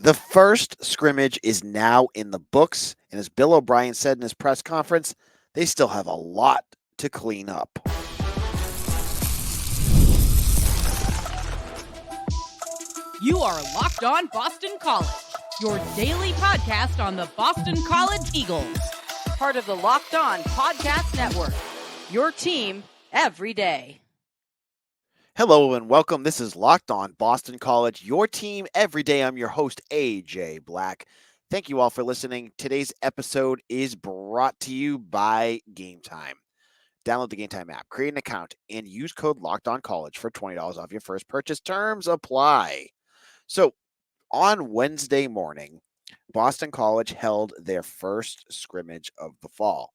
The first scrimmage is now in the books, and as Bill O'Brien said in his press conference, they still have a lot to clean up. You are Locked On Boston College, your daily podcast on the Boston College Eagles. Part of the Locked On Podcast Network, your team every day. Hello and welcome. This is Locked On Boston College, your team every day. I'm your host, AJ Black. Thank you all for listening. Today's episode is brought to you by Game Time. Download the Game Time app, create an account, and use code Locked On College for $20 off your first purchase. Terms apply. So, on Wednesday morning, Boston College held their first scrimmage of the fall,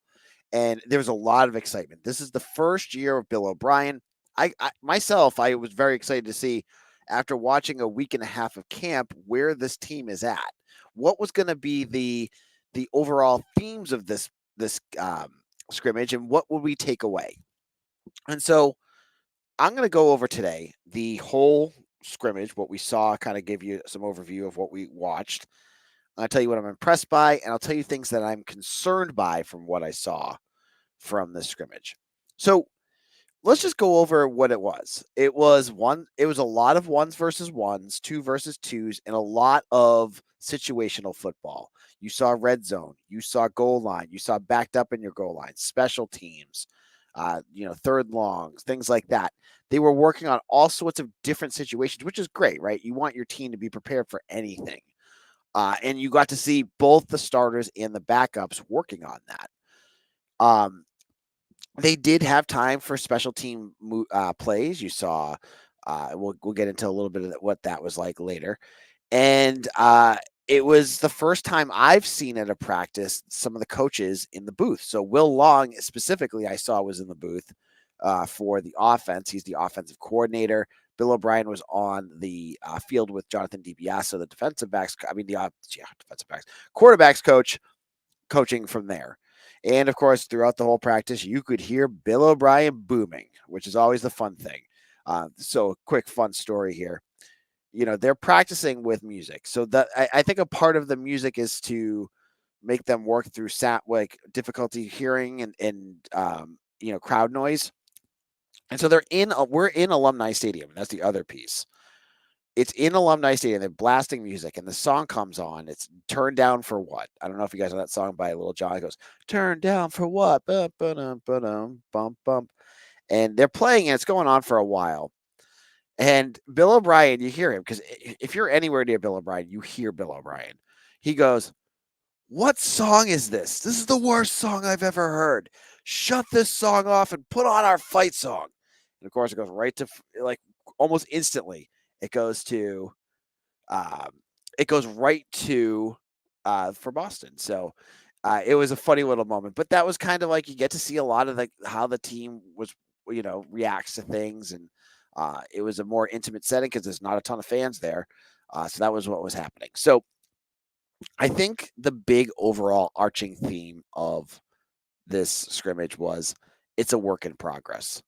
and there was a lot of excitement. This is the first year of Bill O'Brien. I was very excited to see, after watching a week and a half of camp, where this team is at. What was going to be the overall themes of this scrimmage, and what would we take away? And so I'm going to go over today the whole scrimmage, what we saw, kind of give you some overview of what we watched. I'll tell you what I'm impressed by, and I'll tell you things that I'm concerned by from what I saw from the scrimmage. So let's just go over what it was. It was a lot of ones versus ones, two versus twos, and a lot of situational football. You saw red zone, you saw goal line, you saw backed up in your goal line, special teams, third longs, things like that. They were working on all sorts of different situations, which is great, right? You want your team to be prepared for anything. And you got to see both the starters and the backups working on that. They did have time for special team plays. You saw, we'll get into a little bit of what that was like later. And it was the first time I've seen at a practice some of the coaches in the booth. So Will Long specifically, I saw, was in the booth for the offense. He's the offensive coordinator. Bill O'Brien was on the field with Jonathan DiBiase, the defensive backs. Defensive backs, quarterbacks coach, coaching from there. And of course, throughout the whole practice, you could hear Bill O'Brien booming, which is always the fun thing. So a quick fun story here. They're practicing with music. So that I think a part of the music is to make them work through difficulty hearing and crowd noise. And so we're in Alumni Stadium. And that's the other piece. It's in Alumni Stadium. They're blasting music, and the song comes on. It's "Turn Down for What." I don't know if you guys know that song by Lil Jon. It goes, "Turn down for what?" Bum, ba-dum, ba-dum, bump, bump. And they're playing, and it's going on for a while. And Bill O'Brien, you hear him, because if you're anywhere near Bill O'Brien, you hear Bill O'Brien. He goes, "What song is this? This is the worst song I've ever heard. Shut this song off and put on our fight song." And of course, it goes right to, like, almost instantly. It goes to, right to for Boston. So it was a funny little moment, but that was kind of like, you get to see a lot of how the team was, reacts to things, and it was a more intimate setting because there's not a ton of fans there. So that was what was happening. So I think the big overall arching theme of this scrimmage was, it's a work in progress.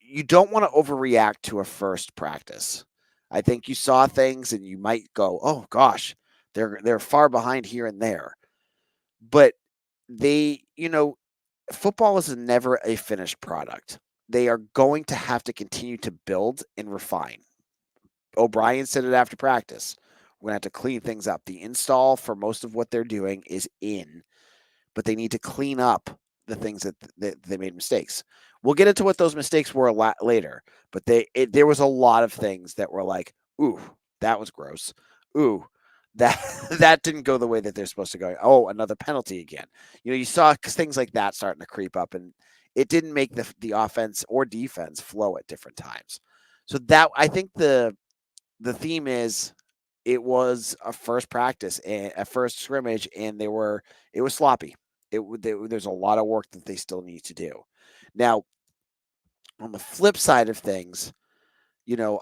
You don't want to overreact to a first practice. I think you saw things and you might go, "Oh gosh, they're far behind here and there." But football is never a finished product. They are going to have to continue to build and refine. O'Brien said it after practice. We're going to have to clean things up. The install for most of what they're doing is in, but they need to clean up the things that they made mistakes. We'll get into what those mistakes were a lot later, but there was a lot of things that were like, "Ooh, that was gross. Ooh, that that didn't go the way that they're supposed to go. Oh, another penalty again." You saw things like that starting to creep up, and it didn't make the offense or defense flow at different times. So that, I think, the theme is, it was a first practice and a first scrimmage, and it was sloppy. There's a lot of work that they still need to do. Now, on the flip side of things,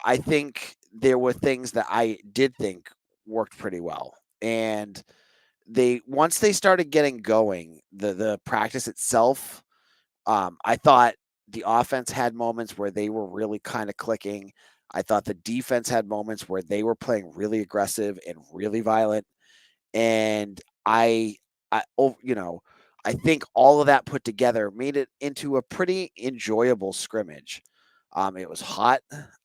I think there were things that I did think worked pretty well. And once they started getting going, the practice itself, I thought the offense had moments where they were really kind of clicking. I thought the defense had moments where they were playing really aggressive and really violent, and you know, I think all of that put together made it into a pretty enjoyable scrimmage. It was hot.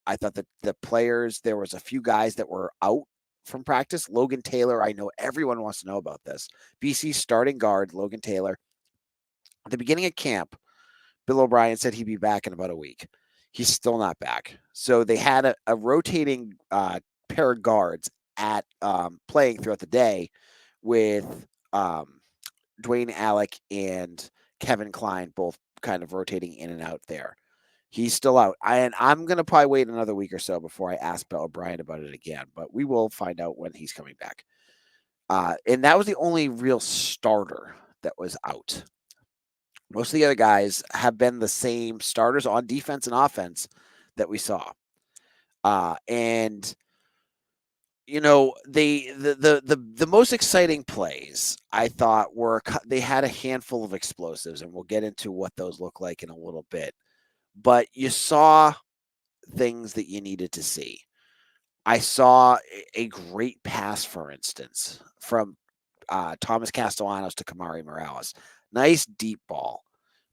I thought that the players, there was a few guys that were out from practice. Logan Taylor, I know everyone wants to know about this. BC starting guard Logan Taylor. At the beginning of camp, Bill O'Brien said he'd be back in about a week. He's still not back. So they had a rotating pair of guards at playing throughout the day with Dwayne Alec and Kevin Klein, both kind of rotating in and out there. He's still out. And I'm going to probably wait another week or so before I ask Bill O'Brien about it again, but we will find out when he's coming back. And that was the only real starter that was out. Most of the other guys have been the same starters on defense and offense that we saw. And you know, the most exciting plays I thought were they had a handful of explosives, and we'll get into what those look like in a little bit. But you saw things that you needed to see. I saw a great pass, for instance, from Thomas Castellanos to Kamari Morales. Nice deep ball.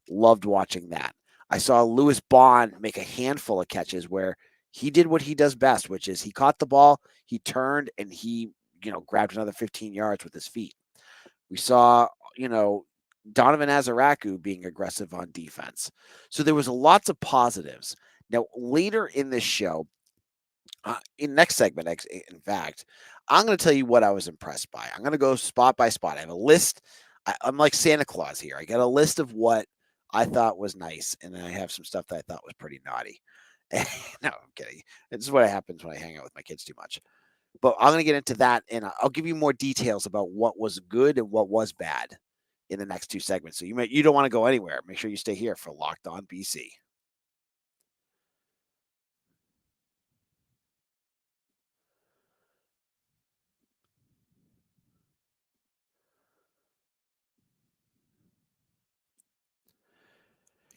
Loved watching that. I saw Lewis Bond make a handful of catches where he did what he does best, which is he caught the ball, he turned, and he, grabbed another 15 yards with his feet. We saw, Donovan Ezeiruaku being aggressive on defense. So there was lots of positives. Now, later in this show, in next segment, in fact, I'm going to tell you what I was impressed by. I'm going to go spot by spot. I have a list. I'm like Santa Claus here. I got a list of what I thought was nice, and then I have some stuff that I thought was pretty naughty. No, I'm kidding. This is what happens when I hang out with my kids too much. But I'm going to get into that, and I'll give you more details about what was good and what was bad in the next two segments. So you don't want to go anywhere. Make sure you stay here for Locked On BC.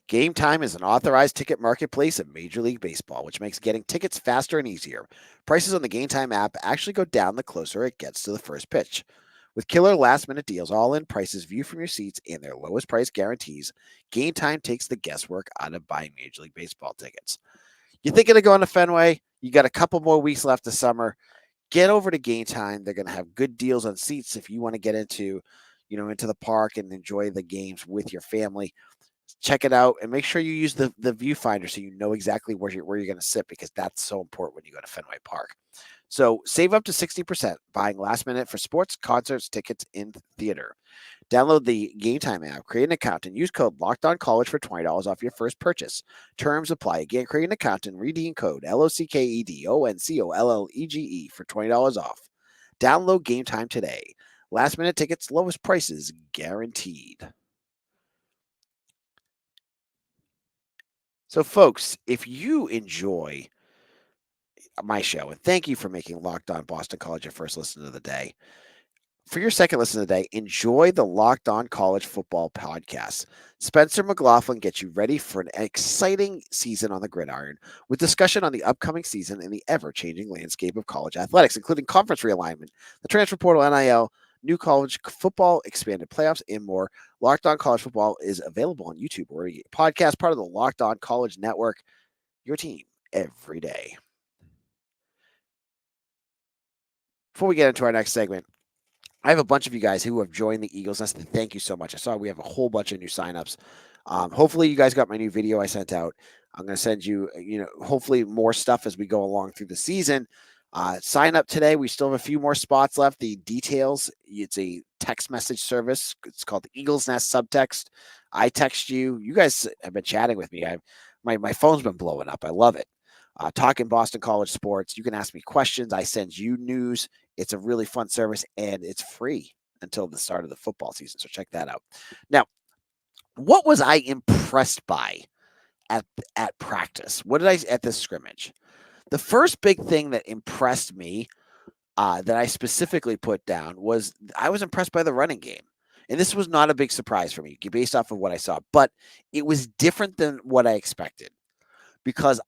Game Time is an authorized ticket marketplace of Major League Baseball, which makes getting tickets faster and easier. Prices on the Game Time app actually go down the closer it gets to the first pitch. With killer last-minute deals, all-in prices, view from your seats, and their lowest price guarantees, Game Time takes the guesswork out of buying Major League Baseball tickets. You're thinking of going to Fenway? You got a couple more weeks left of summer. Get over to Game Time. They're going to have good deals on seats if you want to get into the park and enjoy the games with your family. Check it out and make sure you use the viewfinder so you know exactly where you're going to sit, because that's so important when you go to Fenway Park. So save up to 60% buying last minute for sports, concerts, tickets in theater. Download the Game Time app, create an account, and use code LOCKEDONCollege for $20 off your first purchase. Terms apply. Again, create an account and redeem code LOCKEDONCOLLEGE for $20 off. Download Game Time today. Last minute tickets, lowest prices guaranteed. So, folks, if you enjoy my show, and thank you for making Locked On Boston College your first listen of the day. For your second listen of the day, enjoy the Locked On College Football podcast. Spencer McLaughlin gets you ready for an exciting season on the gridiron with discussion on the upcoming season and the ever-changing landscape of college athletics, including conference realignment, the transfer portal, NIL, new college football, expanded playoffs, and more. Locked On College Football is available on YouTube or a podcast, part of the Locked On College Network, your team every day. Before we get into our next segment, I have a bunch of you guys who have joined the Eagles Nest, and thank you so much. I saw we have a whole bunch of new signups. Hopefully, you guys got my new video I sent out. I'm going to send you, hopefully more stuff as we go along through the season. Sign up today. We still have a few more spots left. The details, it's a text message service. It's called the Eagles Nest Subtext. I text you. You guys have been chatting with me. My phone's been blowing up. I love it. Talking Boston College sports. You can ask me questions. I send you news. It's a really fun service, and it's free until the start of the football season. So check that out. Now, what was I impressed by at practice? What did I at this scrimmage? The first big thing that impressed me that I specifically put down was I was impressed by the running game. And this was not a big surprise for me based off of what I saw, but it was different than what I expected, because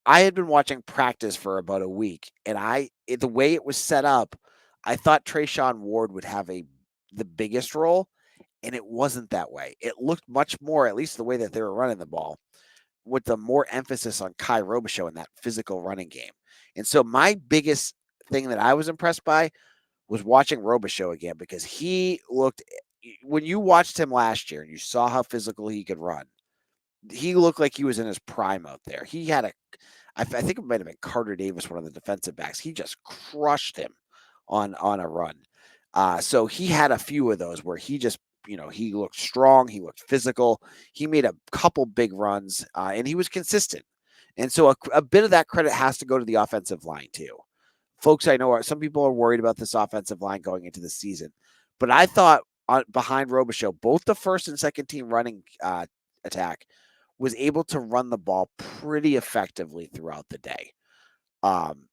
I had been watching practice for about a week, and the way it was set up, I thought Trayshawn Ward would have the biggest role, and it wasn't that way. It looked much more, at least the way that they were running the ball, with the more emphasis on Kai Robichaux in that physical running game. And so my biggest thing that I was impressed by was watching Robichaux again because he looked when you watched him last year and you saw how physical he could run, he looked like he was in his prime out there. He had I think it might have been Carter Davis, one of the defensive backs. He just crushed him on a run. So he had a few of those where he just, he looked strong, he looked physical, he made a couple big runs, and he was consistent. And so a bit of that credit has to go to the offensive line too. Folks, I know some people are worried about this offensive line going into the season, but I thought behind Robichaux, both the first and second team running attack was able to run the ball pretty effectively throughout the day. Um,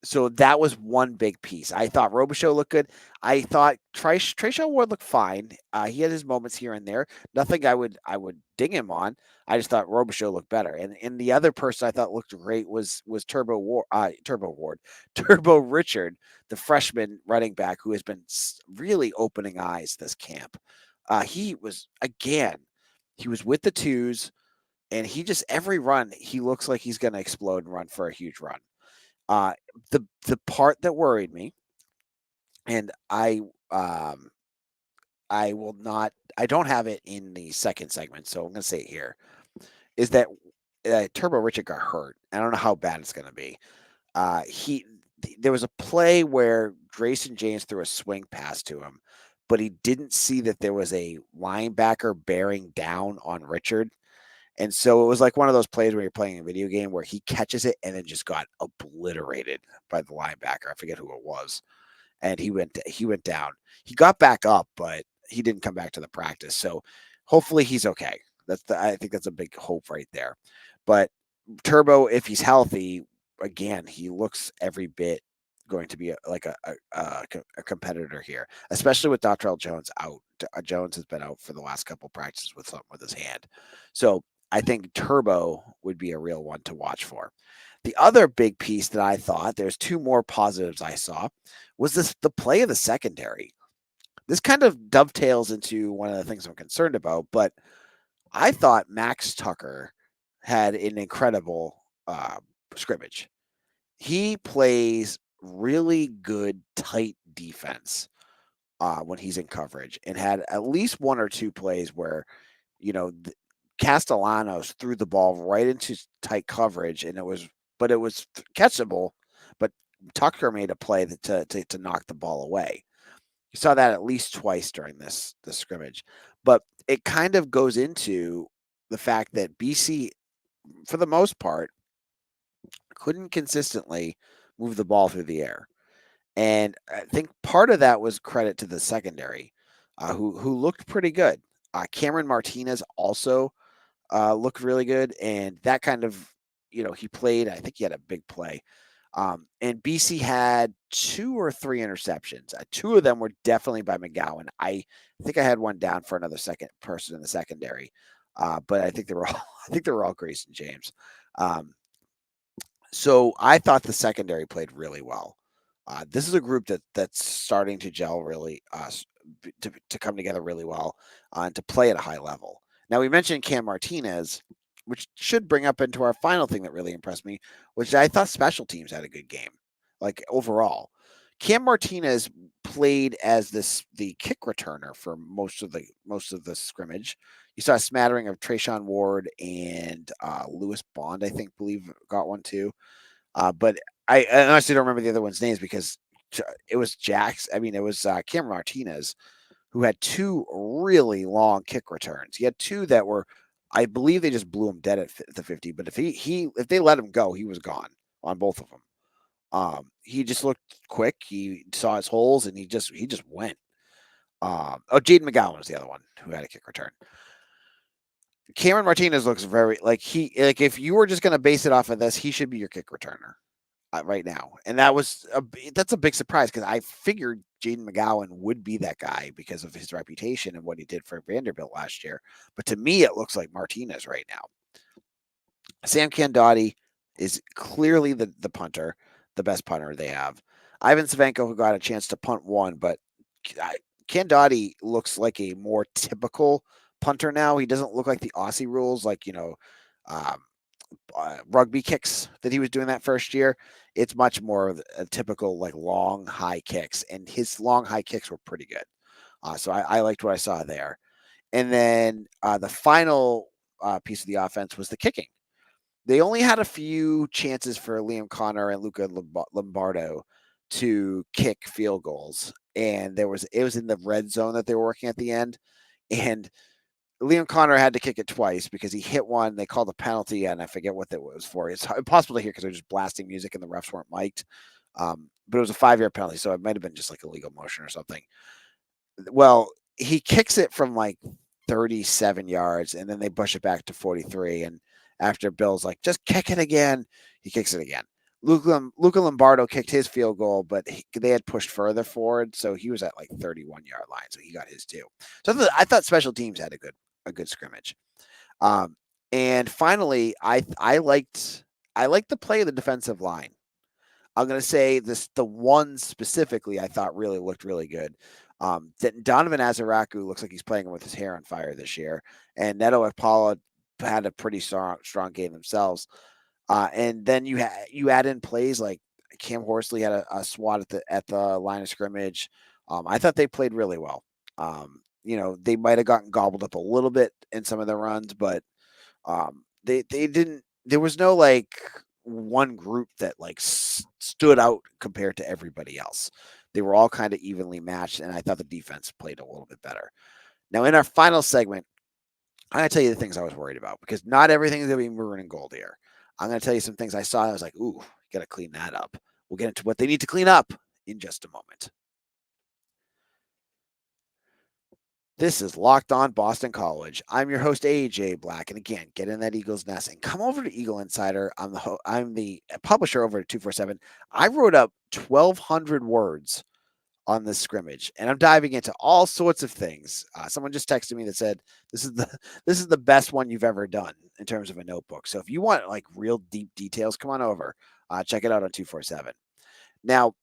so that was one big piece. I thought Robichaux looked good. I thought Trayshawn Ward looked fine. He had his moments here and there. Nothing I would ding him on. I just thought Robichaux looked better. And the other person I thought looked great was Turbo Ward, Turbo Richard, the freshman running back who has been really opening eyes this camp. He was again. He was with the twos, and he just every run he looks like he's going to explode and run for a huge run. Uh, the part that worried me, and I will not, I don't have it in the second segment, so I'm going to say it here, is that Turbo Richard got hurt. I don't know how bad it's going to be. There was a play where Grayson James threw a swing pass to him, but he didn't see that there was a linebacker bearing down on Richard. And so it was like one of those plays where you're playing a video game where he catches it and then just got obliterated by the linebacker. I forget who it was. And he went down. He got back up, but he didn't come back to the practice. So hopefully he's okay. I think that's a big hope right there. But Turbo, if he's healthy, again, he looks every bit going to be a competitor here, especially with Dottrell Jones out. Jones has been out for the last couple practices with something with his hand. So I think Turbo would be a real one to watch for. The other big piece that I thought, there's two more positives I saw, was the play of the secondary. This kind of dovetails into one of the things I'm concerned about, but I thought Max Tucker had an incredible scrimmage. He plays really good, tight defense when he's in coverage, and had at least one or two plays where, you know, Castellanos threw the ball right into tight coverage, and it was catchable, but Tucker made a play to knock the ball away. You saw that at least twice during this scrimmage, but it kind of goes into the fact that BC, for the most part, couldn't consistently move the ball through the air. And I think part of that was credit to the secondary, who looked pretty good. Cameron Martinez also looked really good, and that kind of, he played. I think he had a big play. And BC had 2 or 3 interceptions. 2 of them were definitely by McGowan. I think I had one down for another second person in the secondary, but I think they were all I think they were all Grayson James. So I thought the secondary played really well. This is a group that's starting to gel really, to come together really well, and to play at a high level. Now we mentioned Cam Martinez, which should bring up into our final thing that really impressed me, which I thought special teams had a good game, like overall. Cam Martinez played as the kick returner for most of the scrimmage. You saw a smattering of Trayshawn Ward and Lewis Bond, I believe got one too. But I honestly don't remember the other one's names because it was Jax. I mean, it was Cameron Martinez who had 2 really long kick returns. He had 2 that were, I believe, they just blew him dead at the 50. But if they let him go, he was gone on both of them. He just looked quick. He saw his holes and he just went. Jaden McGowan was the other one who had a kick return. Cameron Martinez looks very like if you were just going to base it off of this, he should be your kick returner right now. And that's a big surprise because I figured Jaden McGowan would be that guy because of his reputation and what he did for Vanderbilt last year. But to me, it looks like Martinez right now. Sam Candotti is clearly the punter, the best punter they have. Ivan Savenko, who got a chance to punt one, but Candotti looks like a more typical punter now. He doesn't look like the Aussie rules, like, um, rugby kicks that he was doing that first year. It's much more of a typical, like, long, high kicks, and his long, high kicks were pretty good. So I liked what I saw there. And then the final piece of the offense was the kicking. They only had a few chances for Liam Connor and Luca Lombardo to kick field goals, and it was in the red zone that they were working at the end, and Liam Connor had to kick it twice because he hit one. They called a penalty, and I forget what that was for. It's impossible to hear because they're just blasting music and the refs weren't mic'd. But it was a 5-yard penalty, so it might have been just like illegal motion or something. Well, he kicks it from like 37 yards, and then they push it back to 43. And after Bill's like, just kick it again, he kicks it again. Luca Lombardo kicked his field goal, but they had pushed further forward, so he was at like 31-yard line, so he got his too. So I thought special teams had a good scrimmage. Um, and finally, I liked the play of the defensive line. I'm going to say the one specifically I thought really looked really good. Donovan Ezeiruaku looks like he's playing with his hair on fire this year, and Neto Akpala had a pretty strong game themselves. And then you add in plays like Cam Horsley had a swat at the line of scrimmage. I thought they played really well. They might have gotten gobbled up a little bit in some of the runs, but they didn't. There was no like one group that like stood out compared to everybody else. They were all kind of evenly matched, and I thought the defense played a little bit better. Now, in our final segment, I'm going to tell you the things I was worried about because not everything is going to be maroon and gold here. I'm going to tell you some things I saw. I was like, ooh, got to clean that up. We'll get into what they need to clean up in just a moment. This is Locked On Boston College. I'm your host AJ Black, and again, get in that Eagles Nest and come over to Eagle Insider. I'm the publisher over at 247. I wrote up 1,200 words on this scrimmage, and I'm diving into all sorts of things. Someone just texted me that said this is the best one you've ever done in terms of a notebook. So if you want like real deep details, come on over. Check it out on 247. Now,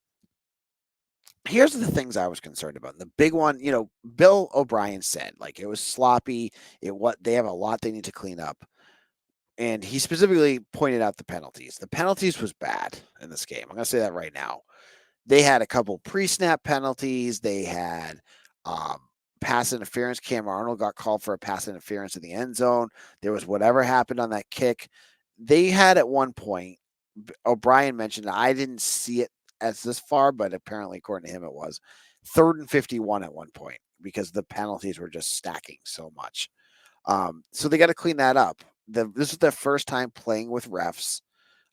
here's the things I was concerned about. The big one, Bill O'Brien said like it was sloppy. They have a lot they need to clean up. And he specifically pointed out the penalties. The penalties was bad in this game. I'm going to say that right now. They had a couple pre-snap penalties. They had pass interference. Cam Arnold got called for a pass interference in the end zone. There was whatever happened on that kick. They had at one point, O'Brien mentioned, I didn't see it as this far, but apparently according to him it was 3rd and 51 at one point because the penalties were just stacking so much. So they got to clean that up. This is their first time playing with refs.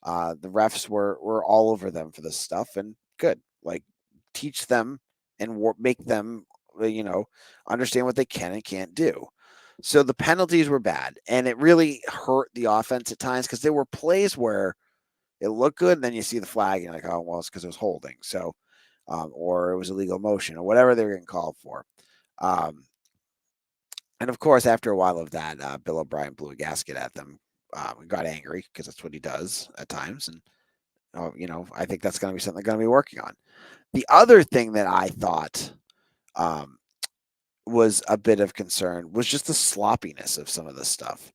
The refs were all over them for this stuff, and good. Like, teach them and make them, understand what they can and can't do. So the penalties were bad, and it really hurt the offense at times because there were plays where it looked good, and then you see the flag, and you're like, oh, well, it's because it was holding. So, or it was illegal motion, or whatever they were getting called for. And of course, after a while of that, Bill O'Brien blew a gasket at them. Got angry because that's what he does at times, and I think that's going to be something they're going to be working on. The other thing that I thought was a bit of concern was just the sloppiness of some of this stuff.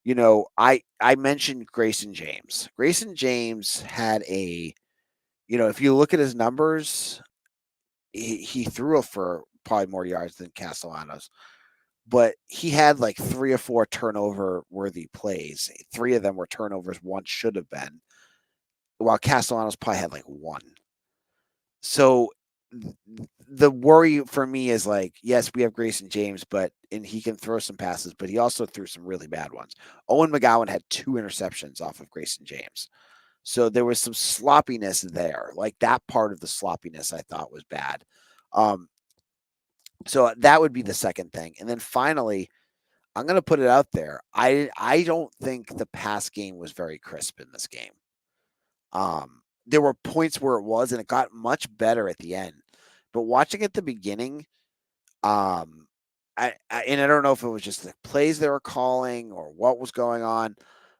I mentioned Grayson James. Grayson James had if you look at his numbers, he threw for probably more yards than Castellanos, but he had like 3 or 4 turnover worthy plays. 3 of them were turnovers, one should have been, while Castellanos probably had like 1. So the worry for me is like, yes, we have Grayson James, and he can throw some passes, but he also threw some really bad ones. Owen McGowan had 2 interceptions off of Grayson James. So there was some sloppiness there. Like that part of the sloppiness I thought was bad. So that would be the second thing. And then finally, I'm going to put it out there. I don't think the pass game was very crisp in this game. There were points where it was, and it got much better at the end. But watching at the beginning, I don't know if it was just the plays they were calling or what was going on,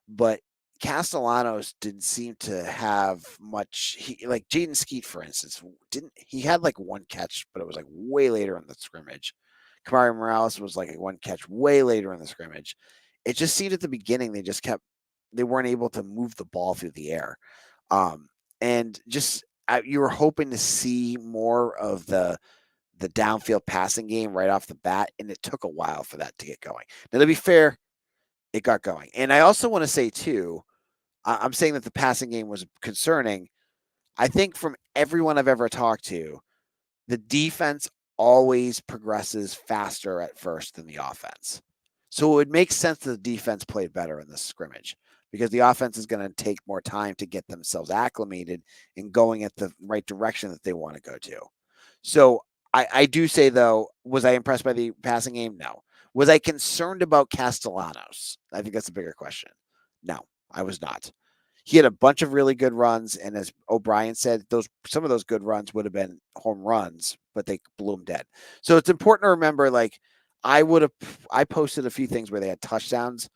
but Castellanos didn't seem to have much. He like Jaden Skeet, for instance, didn't he had like one catch, but it was like way later in the scrimmage. Kamari Morales was like one catch way later in the scrimmage. It just seemed at the beginning they weren't able to move the ball through the air, um, and just you were hoping to see more of the downfield passing game right off the bat, and it took a while for that to get going. Now, to be fair, it got going, and I also want to say too, I'm saying that the passing game was concerning. I think from everyone I've ever talked to, the defense always progresses faster at first than the offense. So it would make sense that the defense played better in this scrimmage because the offense is going to take more time to get themselves acclimated and going at the right direction that they want to go to. So I do say, though, was I impressed by the passing game? No. Was I concerned about Castellanos? I think that's a bigger question. No, I was not. He had a bunch of really good runs, and as O'Brien said, some of those good runs would have been home runs, but they blew him dead. So it's important to remember, like I posted a few things where they had touchdowns,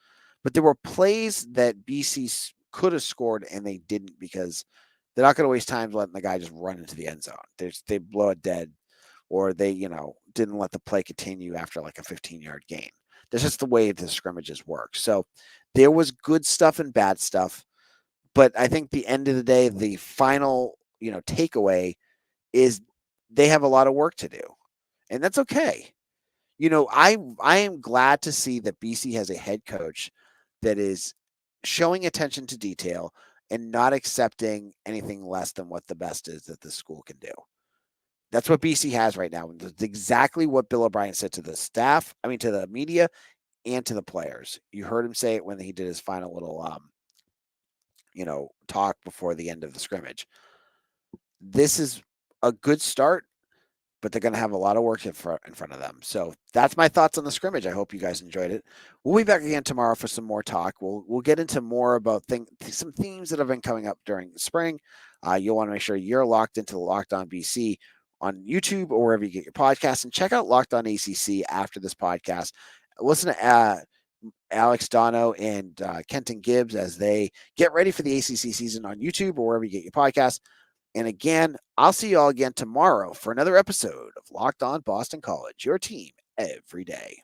but there were plays that BC could have scored and they didn't because they're not going to waste time letting the guy just run into the end zone. They blow it dead, or they didn't let the play continue after like a 15-yard gain. That's just the way the scrimmages work. So there was good stuff and bad stuff. But I think the end of the day, the final, takeaway is they have a lot of work to do. And that's okay. I am glad to see that BC has a head coach that is showing attention to detail and not accepting anything less than what the best is that the school can do. That's what BC has right now. That's exactly what Bill O'Brien said to the staff, to the media and to the players. You heard him say it when he did his final little talk before the end of the scrimmage. This is a good start, but they're going to have a lot of work in front of them. So that's my thoughts on the scrimmage. I hope you guys enjoyed it. We'll be back again tomorrow for some more talk. We'll get into more about some themes that have been coming up during the spring. You'll want to make sure you're locked into the Locked On BC on YouTube or wherever you get your podcasts, and check out Locked On ACC after this podcast. Listen to Alex Dono and Kenton Gibbs as they get ready for the ACC season on YouTube or wherever you get your podcasts. And again, I'll see you all again tomorrow for another episode of Locked On Boston College, your team every day.